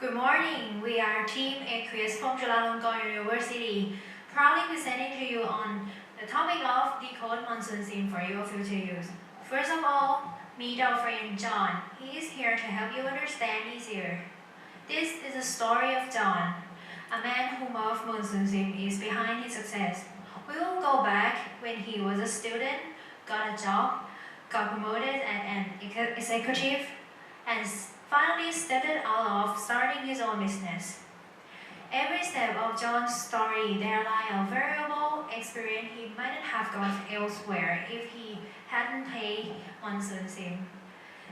Good morning. We are Team Aqueous from Chulalongkorn University, proudly presenting to you on the topic of decode monsoon sim for your future use. First of all, meet our friend John. He is here to help you understand easier. This is the story of John. A man who loved monsoon sim is behind his success. We will go back when he was a student, got a job, got promoted as an executive, and finally stepped out of starting his own business. Every step of John's story there lies a valuable experience he might not have got elsewhere if he hadn't played monsoon sim.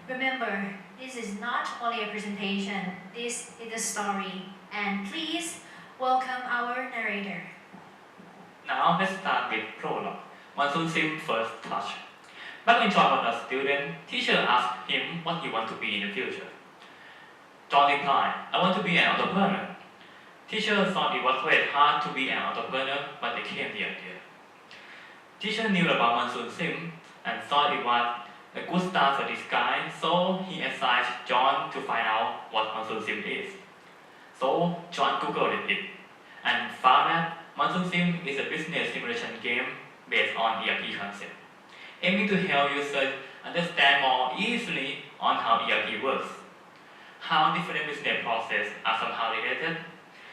Remember, this is not only a presentation, this is a story. And please welcome our narrator. Now let's start with prologue. Monsoon sim first touch. Back when John was a student, teacher asked him what he wanted to be in the future. John replied, "I want to be an entrepreneur." Teacher thought it was very hard to be an entrepreneur, but they came the idea. Teacher knew about monsoon sim and thought it was a good start for this guy, so he assigned John to find out what monsoon sim is. So John googled it and found that monsoon sim is a business simulation game based on ERP concept, aiming to help users understand more easily on how ERP works, how different business processes are somehow related,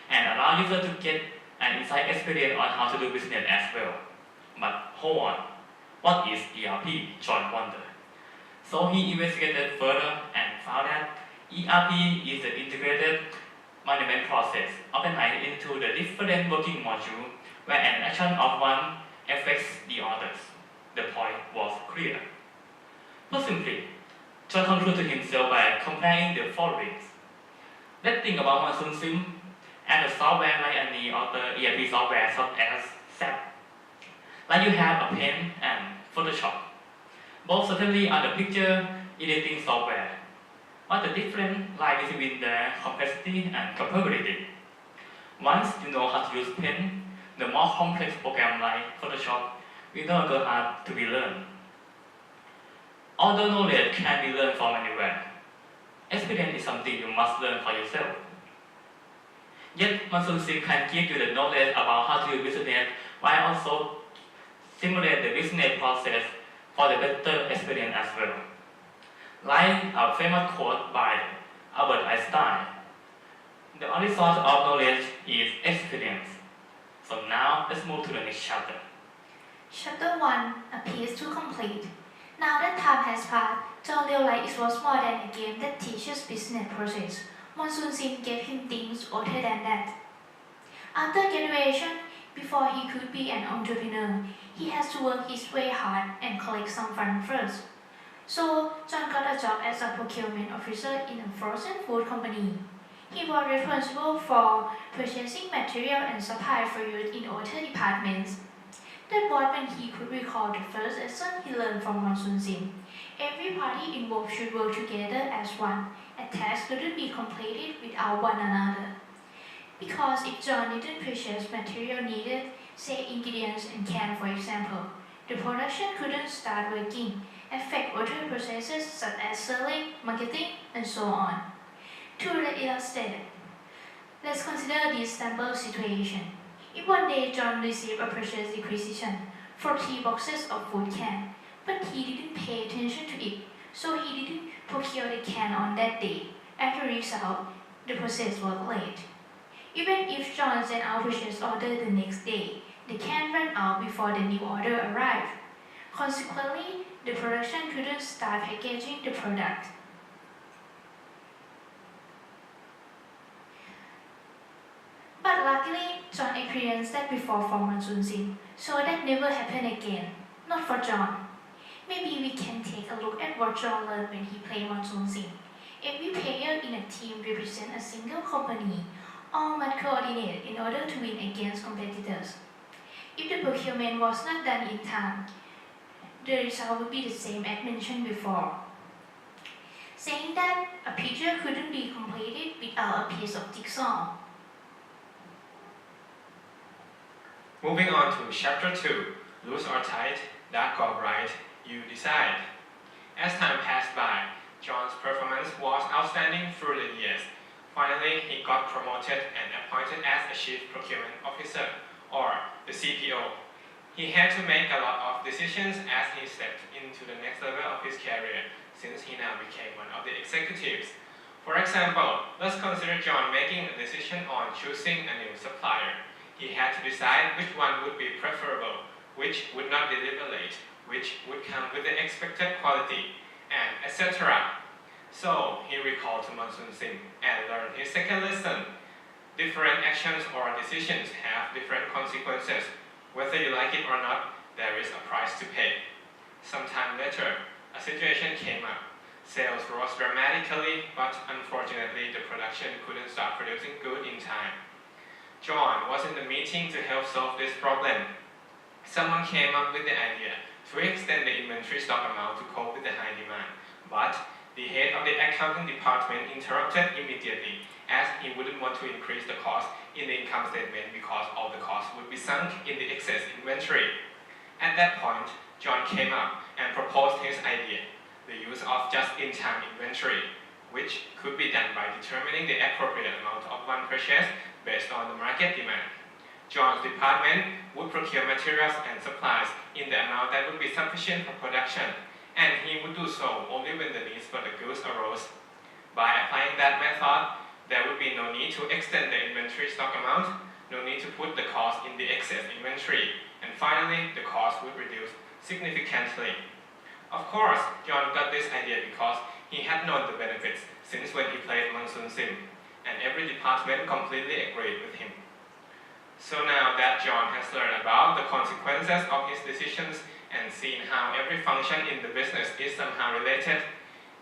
and allow users to get an inside experience on how to do business as well. But hold on, what is ERP? John wondered. So he investigated further and found that ERP is the integrated management process organized into the different working modules where an action of one affects the others. The point was clear. Put simply, John concluded to himself by comparing the following. Let's think about monsoon sim and a software like any other ERP software such as SAP. Like you have a pen and Photoshop. Both certainly are the picture editing software. But the difference lies between their complexity and capability. Once you know how to use pen, the more complex program like Photoshop will no longer hard to be learned. Although knowledge can be learned from anywhere, experience is something you must learn for yourself. Yet, monsoon sim can give you the knowledge about how to do business while also simulate the business process for the better experience as well. Like a famous quote by Albert Einstein, "The only source of knowledge is experience." So now, let's move to the next chapter. Chapter 1 appears to complete. Now that time has passed, John realized it was more than a game that teaches business process. Monsoon sim gave him things other than that. After graduation, before he could be an entrepreneur, he has to work his way hard and collect some funds first. So, John got a job as a procurement officer in a frozen food company. He was responsible for purchasing material and supply for use in other departments. That was when he could recall the first lesson he learned from monsoon sim. Every party involved should work together as one. A task couldn't be completed without one another. Because if John didn't purchase material needed, say ingredients and cans for example, the production couldn't start working, affect other processes such as selling, marketing, and so on. To illustrate, let's consider this sample situation. If one day John received a purchase requisition for 3 boxes of food can, but he didn't pay attention to it, so he didn't procure the can on that day. As a result, the process was late. Even if John sent out purchase order the next day, the can ran out before the new order arrived. Consequently, the production couldn't start packaging the product. But luckily, John experienced that before for monsoon sim, so that never happened again. Not for John. Maybe we can take a look at what John learned when he played monsoon sim. Every player in a team represents a single company. All must coordinate in order to win against competitors. If the procurement was not done in time, the result would be the same as mentioned before. Saying that a picture couldn't be completed without a piece of jigsaw. Moving on to chapter 2, loose or tight, dark or bright, you decide. As time passed by, John's performance was outstanding through the years. Finally, he got promoted and appointed as a Chief Procurement Officer, or the CPO. He had to make a lot of decisions as he stepped into the next level of his career, since he now became one of the executives. For example, let's consider John making a decision on choosing a new supplier. He had to decide which one would be preferable, which would not deliver late, which would come with the expected quality, and etc. So he recalled to Monsoon Sim and learned his second lesson. Different actions or decisions have different consequences. Whether you like it or not, there is a price to pay. Sometime later, a situation came up. Sales rose dramatically, but unfortunately the production couldn't start producing goods in time. John was in the meeting to help solve this problem. Someone came up with the idea to extend the inventory stock amount to cope with the high demand, but the head of the accounting department interrupted immediately, as he wouldn't want to increase the cost in the income statement because all the costs would be sunk in the excess inventory. At that point, John came up and proposed his idea, the use of just-in-time inventory, which could be done by determining the appropriate amount of one purchase based on the market demand. John's department would procure materials and supplies in the amount that would be sufficient for production, and he would do so only when the needs for the goods arose. By applying that method, there would be no need to extend the inventory stock amount, no need to put the cost in the excess inventory, and finally, the cost would reduce significantly. Of course, John got this idea because he had known the benefits since when he played Monsoon Sim, and every department completely agreed with him. So now that John has learned about the consequences of his decisions and seen how every function in the business is somehow related,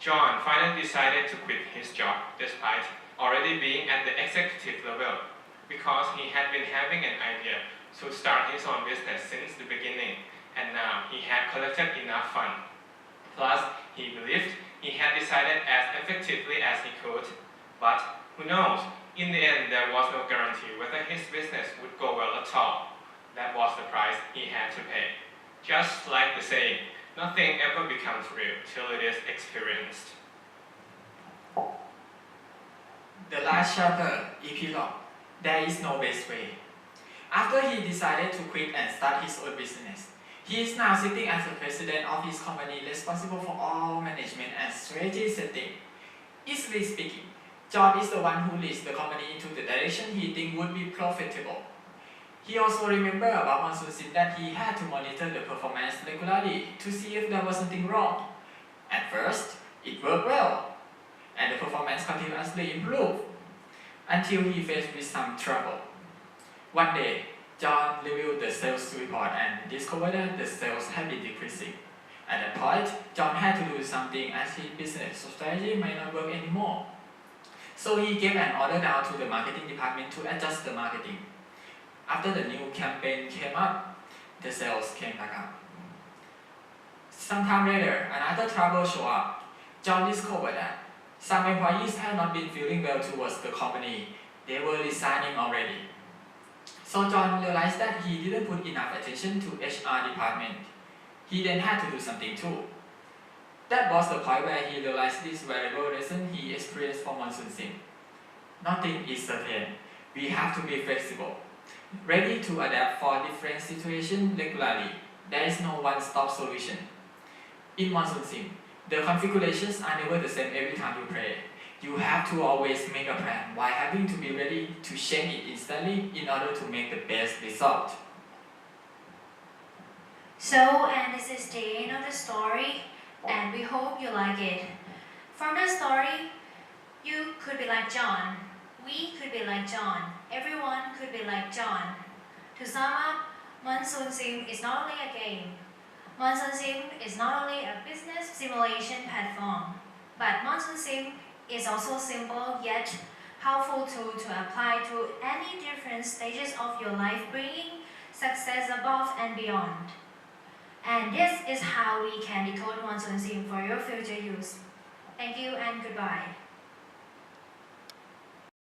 John finally decided to quit his job despite already being at the executive level, because he had been having an idea to start his own business since the beginning, and now he had collected enough funds. Plus, he believed he had decided as effectively as he could, but who knows, in the end there was no guarantee whether his business would go well at all. That was the price he had to pay. Just like the saying, nothing ever becomes real till it is experienced. The last chapter, epilogue. There is no best way. After he decided to quit and start his own business, he is now sitting as the president of his company, responsible for all management and strategy setting. Easily speaking, John is the one who leads the company into the direction he thinks would be profitable. He also remembered about Monsoon Sim that he had to monitor the performance regularly to see if there was something wrong. At first, it worked well, and the performance continuously improved, until he faced with some trouble. One day, John reviewed the sales report and discovered that the sales had been decreasing. At that point, John had to do something as his business strategy might not work anymore. So he gave an order down to the marketing department to adjust the marketing. After the new campaign came up, the sales came back up. Sometime later, another trouble showed up. John discovered that some employees had not been feeling well towards the company. They were resigning already. So John realized that he didn't put enough attention to HR department. He then had to do something too. That was the point where he realized this valuable lesson he experienced from Monsoon Sim. Nothing is certain. We have to be flexible, ready to adapt for different situations regularly. There is no one-stop solution. In Monsoon Sim, the configurations are never the same every time you play. You have to always make a plan while having to be ready to change it instantly in order to make the best result. So, and this is the end of the story, and we hope you like it. From the story, you could be like John, we could be like John, everyone could be like John. To sum up, Monsoon Sim is not only a game. Monsoon Sim is not only a business simulation platform, but Monsoon Sim is also simple yet powerful tool to apply to any different stages of your life, bringing success above and beyond. And this is how we can decode Monsoon Sim for your future use. Thank you and goodbye.